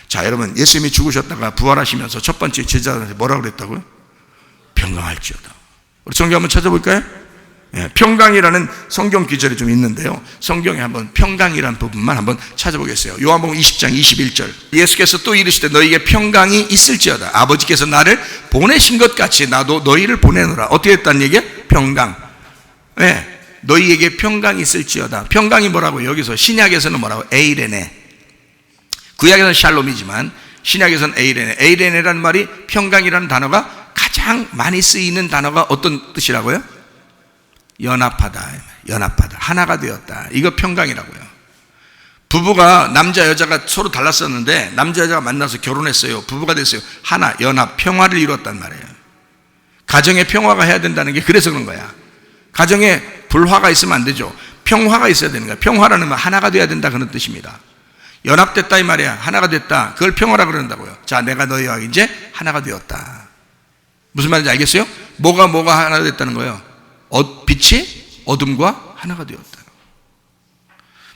자, 여러분, 예수님이 죽으셨다가 부활하시면서 첫 번째 제자들한테 뭐라고 그랬다고요? 평강할지어다. 우리 성경 한번 찾아볼까요? 예, 평강이라는 성경 기절이 좀 있는데요, 성경에 한번 평강이라는 부분만 한번 찾아보겠어요. 요한복음 20장 21절, 예수께서 또 이르시되 너희에게 평강이 있을지어다. 아버지께서 나를 보내신 것 같이 나도 너희를 보내노라. 어떻게 했다는 얘기야? 평강. 예, 너희에게 평강이 있을지어다. 평강이 뭐라고? 여기서 신약에서는 뭐라고? 에이레네. 구약에서는 샬롬이지만 신약에서는 에이레네. 에이레네라는 말이, 평강이라는 단어가 가장 많이 쓰이는 단어가 어떤 뜻이라고요? 연합하다, 연합하다, 하나가 되었다. 이거 평강이라고요. 부부가, 남자 여자가 서로 달랐었는데 남자 여자가 만나서 결혼했어요. 부부가 됐어요. 하나, 연합, 평화를 이뤘단 말이에요. 가정에 평화가 해야 된다는 게 그래서 그런 거야. 가정에 불화가 있으면 안 되죠. 평화가 있어야 되는 거야. 평화라는 말, 하나가 돼야 된다, 그런 뜻입니다. 연합됐다 이 말이야. 하나가 됐다, 그걸 평화라 그런다고요. 자, 내가 너희와 이제 하나가 되었다. 무슨 말인지 알겠어요? 뭐가 하나가 됐다는 거예요? 빛이 어둠과 하나가 되었다.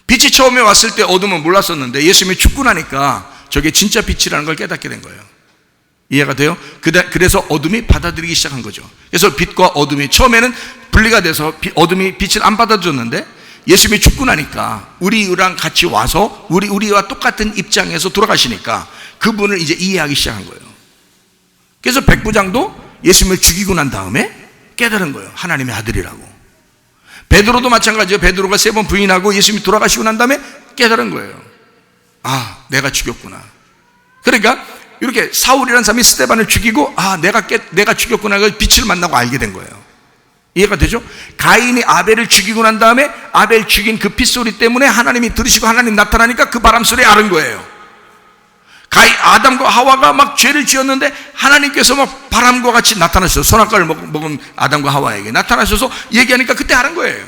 빛이 처음에 왔을 때 어둠은 몰랐었는데 예수님이 죽고 나니까 저게 진짜 빛이라는 걸 깨닫게 된 거예요. 이해가 돼요? 그래서 어둠이 받아들이기 시작한 거죠. 그래서 빛과 어둠이 처음에는 분리가 돼서 어둠이 빛을 안 받아줬는데 예수님이 죽고 나니까 우리랑 같이 와서 우리와 똑같은 입장에서 돌아가시니까 그분을 이제 이해하기 시작한 거예요. 그래서 백부장도 예수님을 죽이고 난 다음에 깨달은 거예요. 하나님의 아들이라고. 베드로도 마찬가지예요. 베드로가 3번 부인하고 예수님이 돌아가시고 난 다음에 깨달은 거예요. 아, 내가 죽였구나. 그러니까 이렇게 사울이라는 사람이 스데반을 죽이고, 아, 내가 죽였구나. 빛을 만나고 알게 된 거예요. 이해가 되죠? 가인이 아벨을 죽이고 난 다음에 아벨 죽인 그 핏소리 때문에 하나님이 들으시고 하나님 나타나니까 그 바람소리에 앓은 거예요. 아담과 하와가 막 죄를 지었는데 하나님께서 막 바람과 같이 나타나셔서 선악과를 먹은 아담과 하와에게 나타나셔서 얘기하니까 그때 알은 거예요.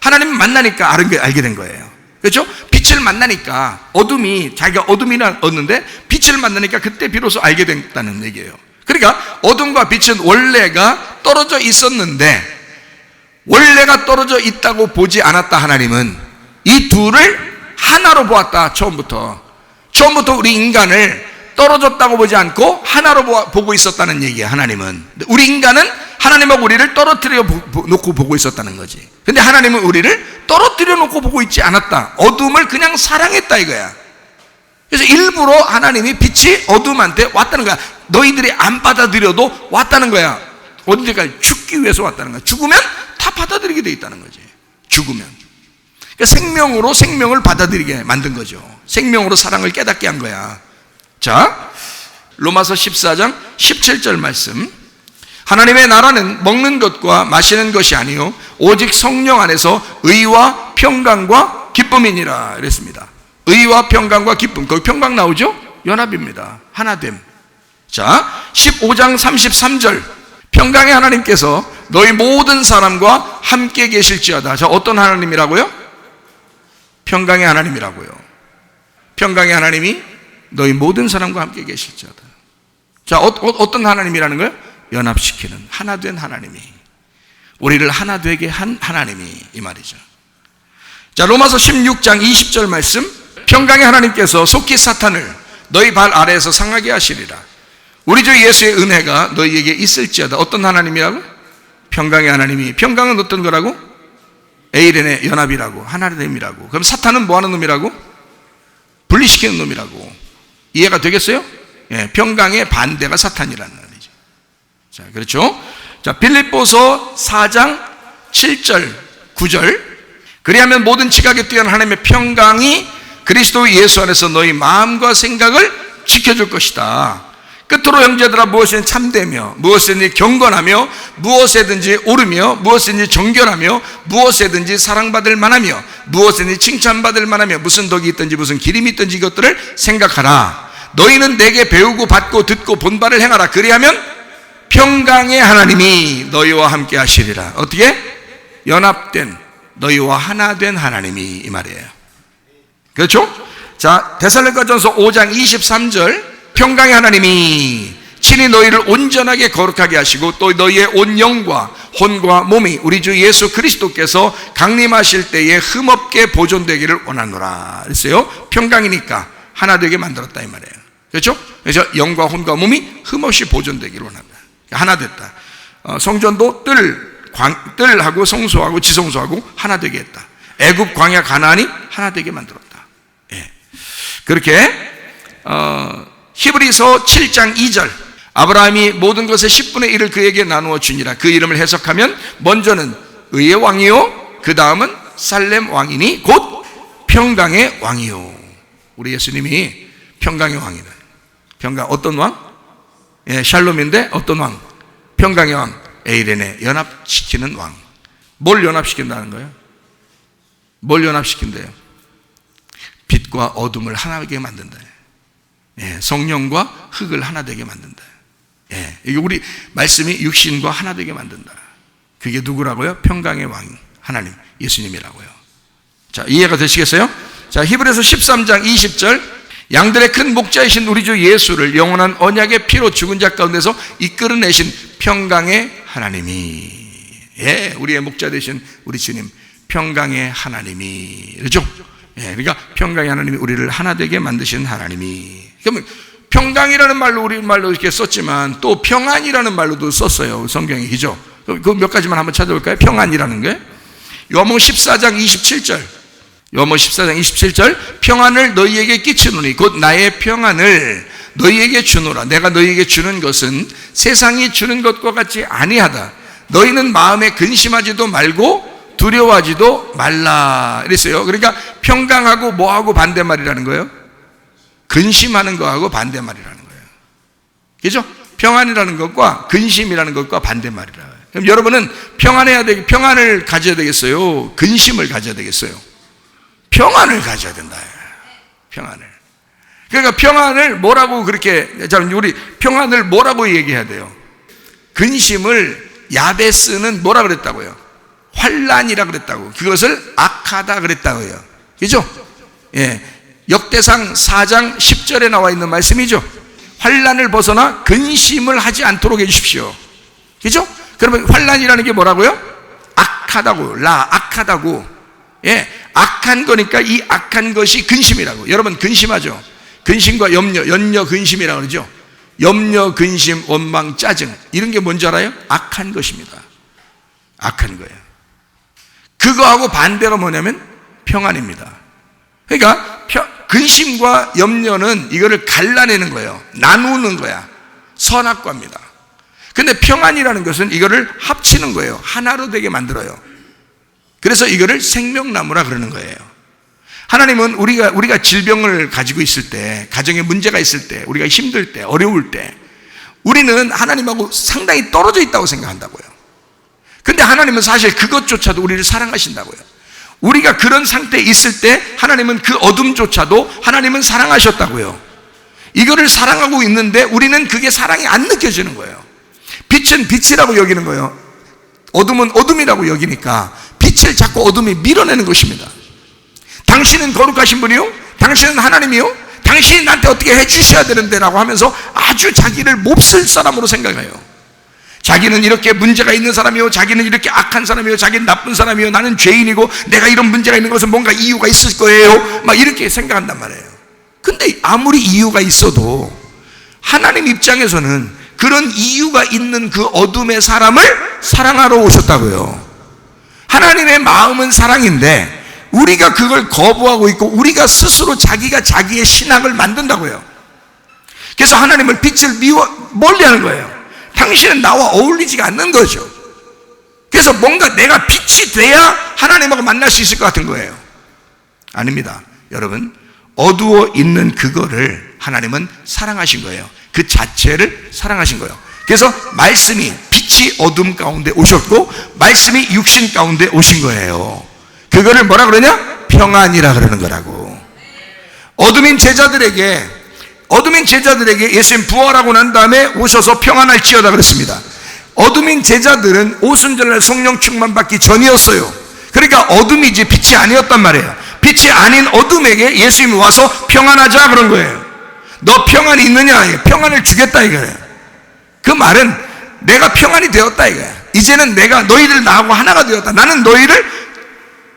하나님 만나니까 알게 된 거예요. 그렇죠? 빛을 만나니까 자기가 어둠이었는데 빛을 만나니까 그때 비로소 알게 됐다는 얘기예요. 그러니까 어둠과 빛은 원래가 떨어져 있었는데, 원래가 떨어져 있다고 보지 않았다. 하나님은 이 둘을 하나로 보았다. 처음부터 우리 인간을 떨어졌다고 보지 않고 하나로 보고 있었다는 얘기예요. 하나님은. 우리 인간은 하나님하고 우리를 떨어뜨려 놓고 보고 있었다는 거지. 근데 하나님은 우리를 떨어뜨려 놓고 보고 있지 않았다. 어둠을 그냥 사랑했다 이거야. 그래서 일부러 하나님이 빛이 어둠한테 왔다는 거야. 너희들이 안 받아들여도 왔다는 거야. 어디까지? 죽기 위해서 왔다는 거야. 죽으면 다 받아들이게 돼 있다는 거지. 죽으면. 그러니까 생명으로 생명을 받아들이게 만든 거죠. 생명으로 사랑을 깨닫게 한 거야. 자, 로마서 14장 17절 말씀. 하나님의 나라는 먹는 것과 마시는 것이 아니요 오직 성령 안에서 의와 평강과 기쁨이니라 이랬습니다. 의와 평강과 기쁨. 거기 평강 나오죠? 연합입니다. 하나됨. 자, 15장 33절. 평강의 하나님께서 너희 모든 사람과 함께 계실지어다. 자, 어떤 하나님이라고요? 평강의 하나님이라고요. 평강의 하나님이 너희 모든 사람과 함께 계실지어다. 자, 어떤 하나님이라는 거예요? 연합시키는, 하나 된 하나님이, 우리를 하나 되게 한 하나님이, 이 말이죠. 자, 로마서 16장 20절 말씀. 평강의 하나님께서 속히 사탄을 너희 발 아래에서 상하게 하시리라. 우리 주 예수의 은혜가 너희에게 있을지어다. 어떤 하나님이라고? 평강의 하나님이. 평강은 어떤 거라고? 에이렌의 연합이라고, 하나됨이라고. 그럼 사탄은 뭐 하는 놈이라고? 분리시키는 놈이라고. 이해가 되겠어요? 예, 평강의 반대가 사탄이라는 말이죠. 자, 그렇죠? 자, 빌립보서 4장 7절 9절. 그리하면 모든 지각에 뛰어난 하나님의 평강이 그리스도 예수 안에서 너희 마음과 생각을 지켜줄 것이다. 끝으로 형제들아, 무엇이든지 참되며 무엇이든지 경건하며 무엇에든지 옳으며 무엇이든지 정결하며 무엇에든지 사랑받을 만하며 무엇이든지 칭찬받을 만하며 무슨 덕이 있든지 무슨 기림이 있든지 이것들을 생각하라. 너희는 내게 배우고 받고 듣고 본 바를 행하라. 그리하면 평강의 하나님이 너희와 함께 하시리라. 어떻게? 연합된, 너희와 하나 된 하나님이, 이 말이에요. 그렇죠? 자, 데살로니가전서 5장 23절. 평강의 하나님이 친히 너희를 온전하게 거룩하게 하시고 또 너희의 온 영과 혼과 몸이 우리 주 예수 그리스도께서 강림하실 때에 흠없게 보존되기를 원하노라. 그랬어요. 평강이니까 하나 되게 만들었다 이 말이에요. 그렇죠? 그래서 영과 혼과 몸이 흠없이 보존되기를 원한다. 하나 됐다. 성전도 뜰하고 성소하고 지성소하고 하나 되게 했다. 애굽 광야 가나안이 하나 되게 만들었다. 예. 그렇게 히브리서 7장 2절 아브라함이 모든 것의 10분의 1을 그에게 나누어 주니라. 그 이름을 해석하면 먼저는 의의 왕이요 그 다음은 살렘 왕이니 곧 평강의 왕이요. 우리 예수님이 평강의 왕이다. 평강 어떤 왕? 예, 샬롬인데 어떤 왕? 평강의 왕. 에이렌에 연합시키는 왕. 뭘 연합시킨다는 거예요? 뭘 연합시킨대요? 빛과 어둠을 하나 되게 만든다. 예, 성령과 흙을 하나 되게 만든다. 예, 이게 우리 말씀이 육신과 하나 되게 만든다. 그게 누구라고요? 평강의 왕 하나님 예수님이라고요. 자, 이해가 되시겠어요? 자, 히브리서 13장 20절 양들의 큰 목자이신 우리 주 예수를 영원한 언약의 피로 죽은 자 가운데서 이끌어내신 평강의 하나님이, 예, 우리의 목자 되신 우리 주님 평강의 하나님이, 그렇죠? 예, 그러니까 평강의 하나님이 우리를 하나 되게 만드신 하나님이. 그러면 평강이라는 말로 우리말로 이렇게 썼지만 또 평안이라는 말로도 썼어요, 성경에. 그죠? 그 몇 가지만 한번 찾아볼까요? 평안이라는 게 요한복음 14장 27절 요한복음 14장 27절 평안을 너희에게 끼치노니 곧 나의 평안을 너희에게 주노라. 내가 너희에게 주는 것은 세상이 주는 것과 같이 아니하다. 너희는 마음에 근심하지도 말고 두려워하지도 말라 이랬어요. 그러니까 평강하고 뭐하고 반대말이라는 거예요? 근심하는 거하고 반대말이라는 거예요. 그죠? 평안이라는 것과 근심이라는 것과 반대말이라. 그럼 여러분은 평안을 가져야 되겠어요? 근심을 가져야 되겠어요? 평안을 가져야 된다. 평안을. 그러니까 평안을 뭐라고 그렇게, 자, 우리 평안을 뭐라고 얘기해야 돼요? 근심을 야베스는 뭐라 그랬다고요? 환난이라 그랬다고. 그것을 악하다 그랬다고요. 그죠? 예. 역대상 4장 10절에 나와 있는 말씀이죠. 환난을 벗어나 근심을 하지 않도록 해주십시오. 그죠? 그러면 환난이라는 게 뭐라고요? 악하다고, 악하다고. 예, 악한 거니까 이 악한 것이 근심이라고. 여러분 근심하죠? 근심과 염려 근심이라고 그러죠? 염려, 근심, 원망, 짜증 이런 게 뭔지 알아요? 악한 것입니다. 악한 거예요. 그거하고 반대로 뭐냐면 평안입니다. 그러니까 근심과 염려는 이거를 갈라내는 거예요. 나누는 거야. 선악과입니다. 근데 평안이라는 것은 이거를 합치는 거예요. 하나로 되게 만들어요. 그래서 이거를 생명나무라 그러는 거예요. 하나님은 우리가 질병을 가지고 있을 때, 가정에 문제가 있을 때, 우리가 힘들 때, 어려울 때 우리는 하나님하고 상당히 떨어져 있다고 생각한다고요. 근데 하나님은 사실 그것조차도 우리를 사랑하신다고요. 우리가 그런 상태에 있을 때 하나님은 그 어둠조차도 하나님은 사랑하셨다고요. 이거를 사랑하고 있는데 우리는 그게 사랑이 안 느껴지는 거예요. 빛은 빛이라고 여기는 거예요. 어둠은 어둠이라고 여기니까 빛을 자꾸 어둠이 밀어내는 것입니다. 당신은 거룩하신 분이요? 당신은 하나님이요? 당신이 나한테 어떻게 해주셔야 되는데 라고 하면서 아주 자기를 몹쓸 사람으로 생각해요. 자기는 이렇게 문제가 있는 사람이요, 자기는 이렇게 악한 사람이요, 자기는 나쁜 사람이요, 나는 죄인이고 내가 이런 문제가 있는 것은 뭔가 이유가 있을 거예요, 막 이렇게 생각한단 말이에요. 근데 아무리 이유가 있어도 하나님 입장에서는 그런 이유가 있는 그 어둠의 사람을 사랑하러 오셨다고요. 하나님의 마음은 사랑인데 우리가 그걸 거부하고 있고 우리가 스스로 자기가 자기의 신앙을 만든다고요. 그래서 하나님을 빛을 멀리하는 거예요. 당신은 나와 어울리지가 않는 거죠. 그래서 뭔가 내가 빛이 돼야 하나님하고 만날 수 있을 것 같은 거예요. 아닙니다. 여러분, 어두워 있는 그거를 하나님은 사랑하신 거예요. 그 자체를 사랑하신 거예요. 그래서 말씀이 빛이 어둠 가운데 오셨고 말씀이 육신 가운데 오신 거예요. 그거를 뭐라 그러냐? 평안이라 그러는 거라고. 어둠인 제자들에게 예수님 부활하고 난 다음에 오셔서 평안할지어다 그랬습니다. 어둠인 제자들은 오순절날 성령 충만 받기 전이었어요. 그러니까 어둠이지 빛이 아니었단 말이에요. 빛이 아닌 어둠에게 예수님이 와서 평안하자 그런 거예요. 너 평안이 있느냐? 평안을 주겠다 이거예요. 그 말은 내가 평안이 되었다 이거야. 이제는 내가 너희들 나하고 하나가 되었다. 나는 너희를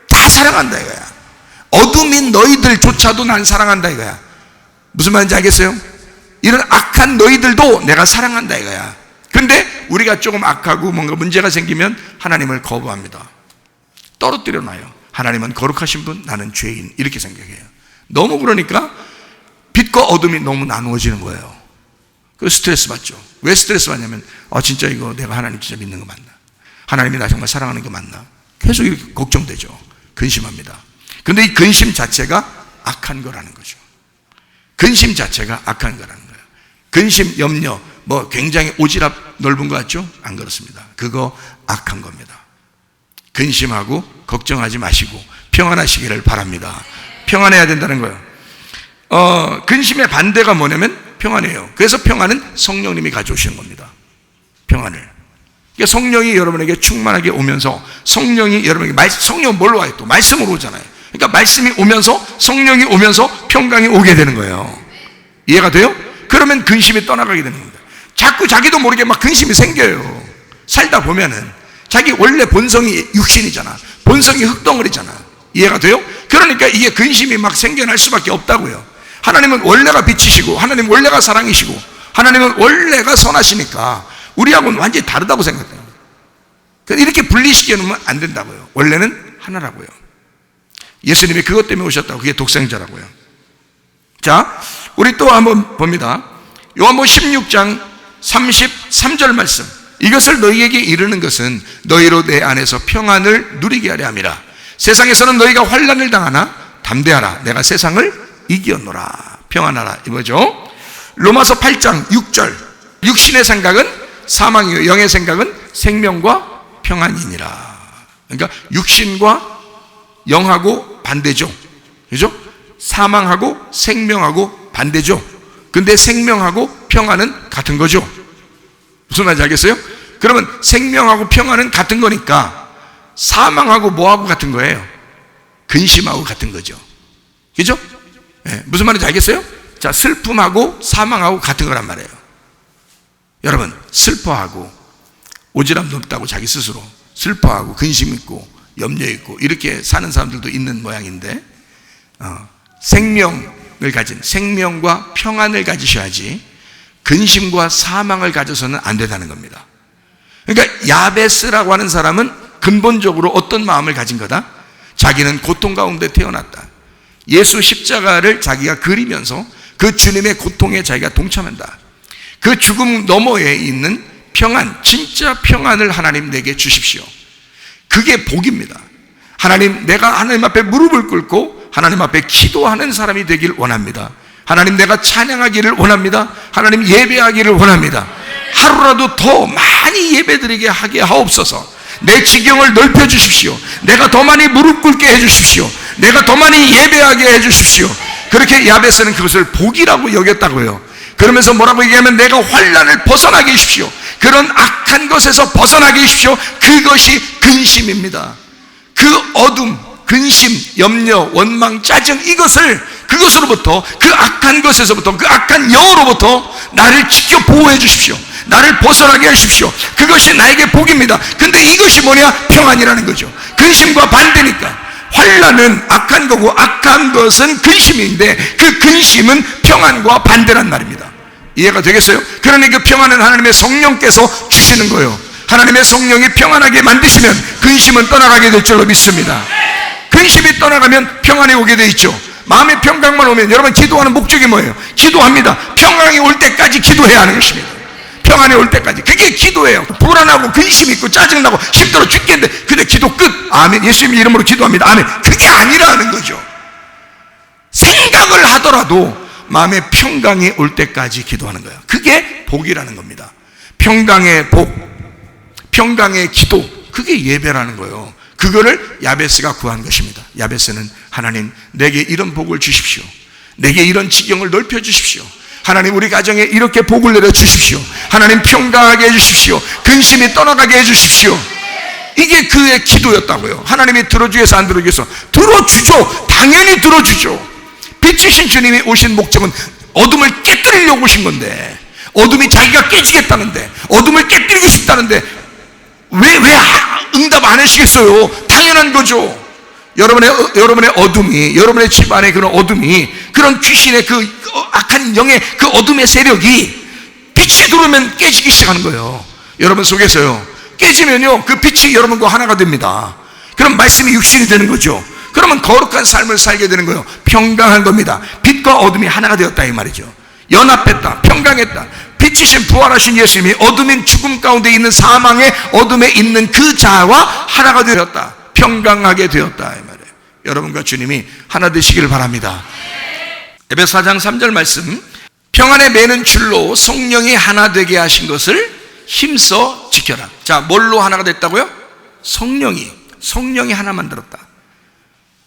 다 사랑한다 이거야. 어둠인 너희들조차도 난 사랑한다 이거야. 무슨 말인지 알겠어요? 이런 악한 너희들도 내가 사랑한다 이거야. 근데 우리가 조금 악하고 뭔가 문제가 생기면 하나님을 거부합니다. 떨어뜨려 놔요. 하나님은 거룩하신 분, 나는 죄인, 이렇게 생각해요. 너무 그러니까 빛과 어둠이 너무 나누어지는 거예요. 그 스트레스 받죠. 왜 스트레스 받냐면 진짜 이거 내가 하나님 진짜 믿는 거 맞나? 하나님이 나 정말 사랑하는 게 맞나? 계속 이렇게 걱정되죠. 근심합니다. 근데 이 근심 자체가 악한 거라는 거죠. 근심 자체가 악한 거라는 거예요. 근심, 염려, 굉장히 오지랖 넓은 것 같죠? 안 그렇습니다. 그거 악한 겁니다. 근심하고 걱정하지 마시고 평안하시기를 바랍니다. 평안해야 된다는 거예요. 근심의 반대가 뭐냐면 평안이에요. 그래서 평안은 성령님이 가져오시는 겁니다. 평안을. 그러니까 성령이 여러분에게 충만하게 오면서 성령이 여러분에게 성령은 뭘로 와요? 또 말씀으로 오잖아요. 그러니까 말씀이 오면서 성령이 오면서 평강이 오게 되는 거예요. 이해가 돼요? 그러면 근심이 떠나가게 되는 겁니다. 자꾸 자기도 모르게 막 근심이 생겨요. 살다 보면은 자기 원래 본성이 육신이잖아. 본성이 흙덩어리잖아. 이해가 돼요? 그러니까 이게 근심이 막 생겨날 수밖에 없다고요. 하나님은 원래가 빛이시고 하나님은 원래가 사랑이시고 하나님은 원래가 선하시니까 우리하고는 완전히 다르다고 생각해요. 이렇게 분리시켜 놓으면 안 된다고요. 원래는 하나라고요. 예수님이 그것 때문에 오셨다고. 그게 독생자라고요. 자, 우리 또 한번 봅니다. 요한복음 16장 33절 말씀. 이것을 너희에게 이르는 것은 너희로 내 안에서 평안을 누리게 하려 함이라. 세상에서는 너희가 환난을 당하나 담대하라. 내가 세상을 이겼노라. 평안하라. 이거죠. 로마서 8장 6절. 육신의 생각은 사망이요 영의 생각은 생명과 평안이니라. 그러니까 육신과 영하고 반대죠. 그죠? 사망하고 생명하고 반대죠. 근데 생명하고 평안은 같은 거죠. 무슨 말인지 알겠어요? 그러면 생명하고 평안은 같은 거니까 사망하고 뭐하고 같은 거예요? 근심하고 같은 거죠. 그죠? 네, 무슨 말인지 알겠어요? 자, 슬픔하고 사망하고 같은 거란 말이에요. 여러분, 슬퍼하고 오지랖 넓다고 자기 스스로 슬퍼하고 근심 있고 염려 있고 이렇게 사는 사람들도 있는 모양인데 생명을 가진 생명과 평안을 가지셔야지 근심과 사망을 가져서는 안 된다는 겁니다. 그러니까 야베스라고 하는 사람은 근본적으로 어떤 마음을 가진 거다? 자기는 고통 가운데 태어났다. 예수 십자가를 자기가 그리면서 그 주님의 고통에 자기가 동참한다. 그 죽음 너머에 있는 평안, 진짜 평안을 하나님 내게 주십시오. 그게 복입니다. 하나님, 내가 하나님 앞에 무릎을 꿇고 하나님 앞에 기도하는 사람이 되길 원합니다. 하나님, 내가 찬양하기를 원합니다. 하나님, 예배하기를 원합니다. 하루라도 더 많이 예배드리게 하게 하옵소서. 내 지경을 넓혀 주십시오. 내가 더 많이 무릎 꿇게 해 주십시오. 내가 더 많이 예배하게 해 주십시오. 그렇게 야베스는 그것을 복이라고 여겼다고요. 그러면서 뭐라고 얘기하면 내가 환난을 벗어나게 해주십시오. 그런 악한 것에서 벗어나게 해주십시오. 그것이 근심입니다. 그 어둠, 근심, 염려, 원망, 짜증, 그것으로부터, 그 악한 것에서부터, 그 악한 영으로부터 나를 지켜 보호해 주십시오. 나를 벗어나게 하십시오. 그것이 나에게 복입니다. 근데 이것이 뭐냐? 평안이라는 거죠. 근심과 반대니까. 환난은 악한 거고 악한 것은 근심인데 그 근심은 평안과 반대란 말입니다. 이해가 되겠어요? 그러니 그 평안은 하나님의 성령께서 주시는 거예요. 하나님의 성령이 평안하게 만드시면 근심은 떠나가게 될 줄로 믿습니다. 근심이 떠나가면 평안이 오게 돼 있죠. 마음의 평강만 오면 여러분 기도하는 목적이 뭐예요? 기도합니다. 평강이 올 때까지 기도해야 하는 것입니다. 평안이 올 때까지. 그게 기도예요. 불안하고 근심 있고 짜증나고 힘들어 죽겠는데 근데 기도 끝. 아멘. 예수님 이름으로 기도합니다. 아멘. 그게 아니라는 거죠. 생각을 하더라도 마음의 평강이 올 때까지 기도하는 거예요. 그게 복이라는 겁니다. 평강의 복, 평강의 기도, 그게 예배라는 거예요. 그거를 야베스가 구한 것입니다. 야베스는 하나님, 내게 이런 복을 주십시오. 내게 이런 지경을 넓혀 주십시오. 하나님, 우리 가정에 이렇게 복을 내려 주십시오. 하나님, 평강하게 해 주십시오. 근심이 떠나가게 해 주십시오. 이게 그의 기도였다고요. 하나님이 들어주겠어 안 들어주겠어? 들어주죠. 당연히 들어주죠. 빛이신 주님이 오신 목적은 어둠을 깨뜨리려고 오신 건데, 어둠이 자기가 깨지겠다는데, 어둠을 깨뜨리고 싶다는데 왜 응답 안 하시겠어요? 당연한 거죠. 여러분의 어둠이, 여러분의 집안의 그런 어둠이, 그런 귀신의 그 악한 영의 그 어둠의 세력이 빛이 들어오면 깨지기 시작하는 거예요. 여러분 속에서요. 깨지면요, 그 빛이 여러분과 하나가 됩니다. 그럼 말씀이 육신이 되는 거죠. 그러면 거룩한 삶을 살게 되는 거예요. 평강한 겁니다. 빛과 어둠이 하나가 되었다 이 말이죠. 연합했다, 평강했다. 빛이신 부활하신 예수님이 어둠인 죽음 가운데 있는 사망의 어둠에 있는 그 자와 하나가 되었다, 평강하게 되었다 이 말이에요. 여러분과 주님이 하나 되시기를 바랍니다. 에베소 4장 3절 말씀, 평안에 매는 줄로 성령이 하나 되게 하신 것을 힘써 지켜라. 자, 뭘로 하나가 됐다고요? 성령이 하나 만들었다.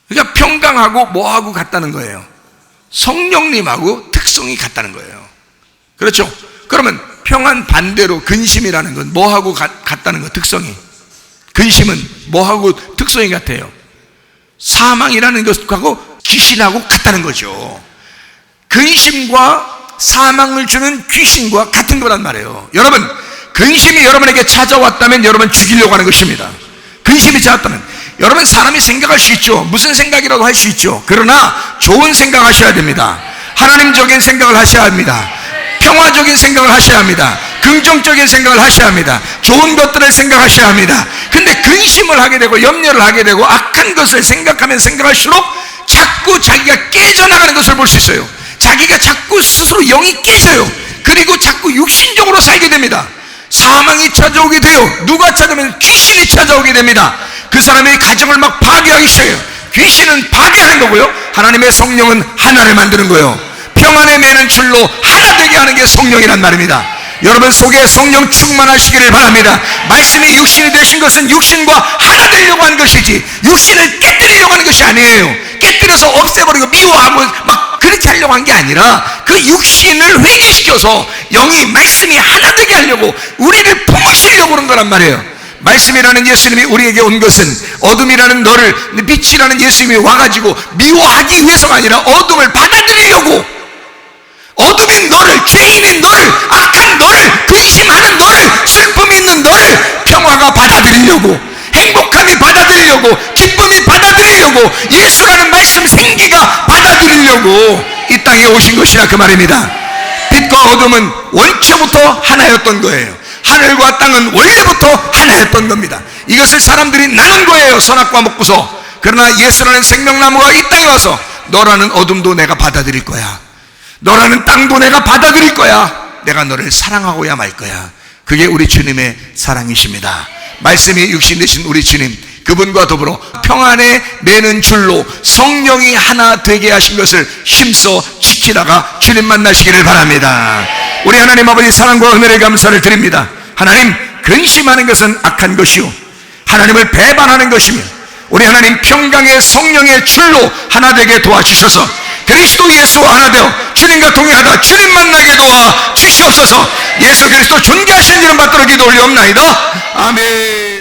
그러니까 평강하고 뭐하고 같다는 거예요? 성령님하고 특성이 같다는 거예요. 그렇죠? 그러면 평안 반대로 근심이라는 건 뭐하고 같다는 거? 특성이. 근심은 뭐하고 특성이 같아요? 사망이라는 것하고 귀신하고 같다는 거죠. 근심과 사망을 주는 귀신과 같은 거란 말이에요. 여러분, 근심이 여러분에게 찾아왔다면 여러분 죽이려고 하는 것입니다. 근심이 찾아왔다면 여러분, 사람이 생각할 수 있죠. 무슨 생각이라도 할 수 있죠. 그러나 좋은 생각 하셔야 됩니다. 하나님적인 생각을 하셔야 합니다. 평화적인 생각을 하셔야 합니다. 긍정적인 생각을 하셔야 합니다. 좋은 것들을 생각하셔야 합니다. 근데 근심을 하게 되고 염려를 하게 되고 악한 것을 생각하면 생각할수록 자꾸 자기가 깨져나가는 것을 볼 수 있어요. 자기가 자꾸 스스로 영이 깨져요. 그리고 자꾸 육신적으로 살게 됩니다. 사망이 찾아오게 돼요. 누가 찾아오면 귀신이 찾아오게 됩니다. 그 사람의 가정을 막 파괴하기 시작해요. 귀신은 파괴하는 거고요, 하나님의 성령은 하나를 만드는 거예요. 평안에 매는 줄로 하나 되게 하는 게 성령이란 말입니다. 여러분 속에 성령 충만하시기를 바랍니다. 말씀이 육신이 되신 것은 육신과 하나 되려고 하는 것이지 육신을 깨뜨리려고 하는 것이 아니에요. 깨뜨려서 없애버리고 미워하고 막 그렇게 하려고 한 게 아니라 그 육신을 회개시켜서 영이 말씀이 하나 되게 하려고 우리를 품으시려고 그런 거란 말이에요. 말씀이라는 예수님이 우리에게 온 것은 어둠이라는 너를, 빛이라는 예수님이 와가지고 미워하기 위해서가 아니라 어둠을 받아들이려고, 어둠인 너를, 죄인인 너를, 악한 너를, 근심하는 너를, 슬픔이 있는 너를 평화가 받아들이려고, 행복함이 받아들이려고, 기쁨이 받아들이려고, 예수라는 말씀 생기가 받아들이려고 이 땅에 오신 것이라 그 말입니다. 빛과 어둠은 원초부터 하나였던 거예요. 하늘과 땅은 원래부터 하나였던 겁니다. 이것을 사람들이 나눈 거예요, 선악과 먹고서. 그러나 예수라는 생명나무가 이 땅에 와서 너라는 어둠도 내가 받아들일 거야, 너라는 땅도 내가 받아들일 거야, 내가 너를 사랑하고야 말 거야. 그게 우리 주님의 사랑이십니다. 말씀이 육신 되신 우리 주님, 그분과 더불어 평안에 매는 줄로 성령이 하나 되게 하신 것을 힘써 지키다가 주님 만나시기를 바랍니다. 우리 하나님 아버지 사랑과 은혜를 감사를 드립니다. 하나님, 근심하는 것은 악한 것이요 하나님을 배반하는 것이며, 우리 하나님 평강의 성령의 줄로 하나 되게 도와주셔서 그리스도 예수와 하나 되어 주님과 동행하다 주님 만나게 도와 주시옵소서. 예수 그리스도 존귀하신 이름 받들어 기도 올리옵나이다. 아멘.